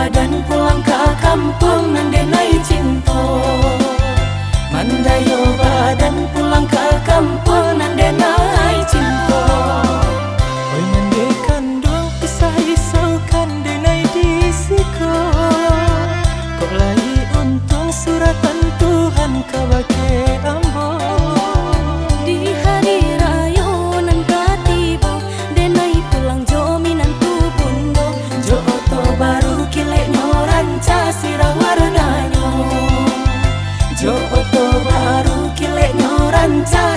badan pulang ke kampung nandenai cinta. Mandayo badan pulang ke kampung nandenai cinta. Oi mandekan dong pisah isaukan denai di siko. Kok lai untung suratan Tuhan kabake ambo. Di hari raya nan katibo denai pulang jo minantu bundo. Jo oto baru kilek nyoranca sirah warnanyo. Jo oto baru kilek nyoranca